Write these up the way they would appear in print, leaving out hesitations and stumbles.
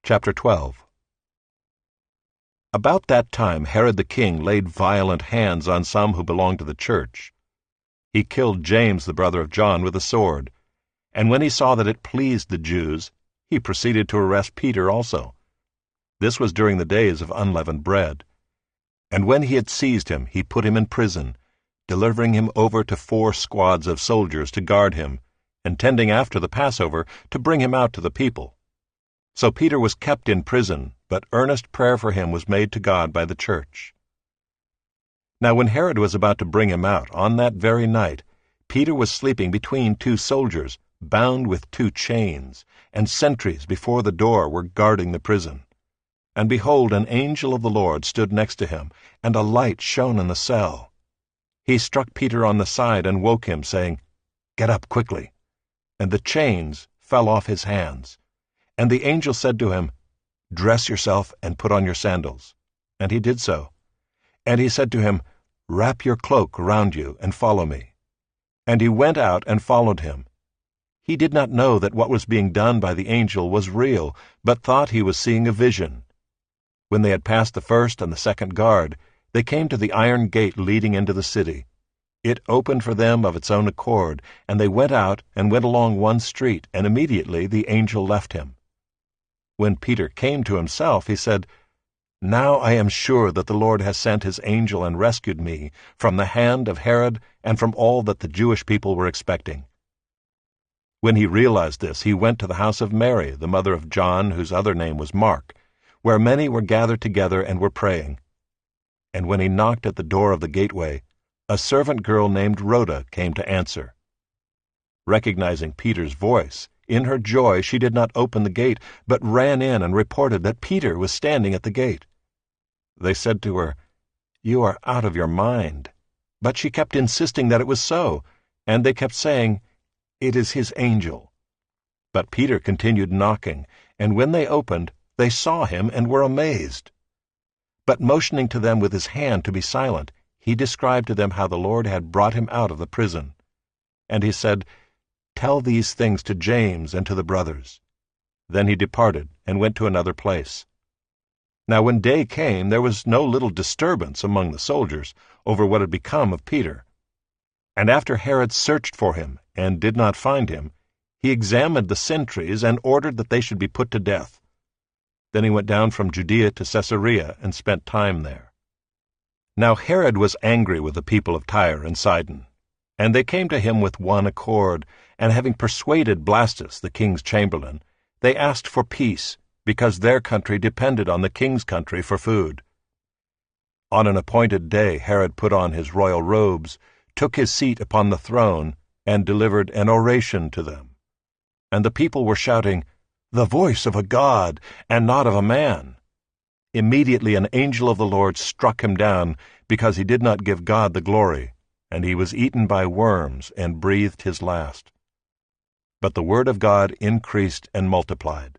Chapter 12. About that time Herod the king laid violent hands on some who belonged to the church. He killed James the brother of John with a sword, and when he saw that it pleased the Jews, he proceeded to arrest Peter also. This was during the days of unleavened bread. And when he had seized him, he put him in prison, delivering him over to 4 squads of soldiers to guard him, intending after the Passover to bring him out to the people. So Peter was kept in prison, but earnest prayer for him was made to God by the church. Now when Herod was about to bring him out, on that very night, Peter was sleeping between 2 soldiers, bound with 2 chains, and sentries before the door were guarding the prison. And behold, an angel of the Lord stood next to him, and a light shone in the cell. He struck Peter on the side and woke him, saying, "Get up quickly." And the chains fell off his hands. And the angel said to him, "Dress yourself and put on your sandals." And he did so. And he said to him, "Wrap your cloak around you and follow me." And he went out and followed him. He did not know that what was being done by the angel was real, but thought he was seeing a vision. When they had passed the first and the second guard, they came to the iron gate leading into the city. It opened for them of its own accord, and they went out and went along one street, and immediately the angel left him. When Peter came to himself, he said, "Now I am sure that the Lord has sent his angel and rescued me from the hand of Herod and from all that the Jewish people were expecting." When he realized this, he went to the house of Mary, the mother of John, whose other name was Mark, where many were gathered together and were praying. And when he knocked at the door of the gateway, a servant girl named Rhoda came to answer. Recognizing Peter's voice, in her joy she did not open the gate, but ran in and reported that Peter was standing at the gate. They said to her, "You are out of your mind." But she kept insisting that it was so, and they kept saying, "It is his angel." But Peter continued knocking, and when they opened, they saw him and were amazed. But motioning to them with his hand to be silent, he described to them how the Lord had brought him out of the prison. And he said, "Tell these things to James and to the brothers." Then he departed and went to another place. Now when day came, there was no little disturbance among the soldiers over what had become of Peter. And after Herod searched for him and did not find him, he examined the sentries and ordered that they should be put to death. Then he went down from Judea to Caesarea and spent time there. Now Herod was angry with the people of Tyre and Sidon, and they came to him with one accord, and having persuaded Blastus, the king's chamberlain, they asked for peace, because their country depended on the king's country for food. On an appointed day Herod put on his royal robes, took his seat upon the throne, and delivered an oration to them. And the people were shouting, "The voice of a god, and not of a man." Immediately an angel of the Lord struck him down, because he did not give God the glory, and he was eaten by worms and breathed his last. But the word of God increased and multiplied.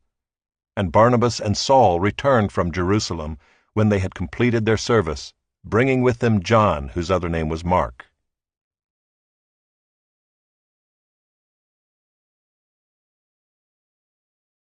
And Barnabas and Saul returned from Jerusalem when they had completed their service, bringing with them John, whose other name was Mark.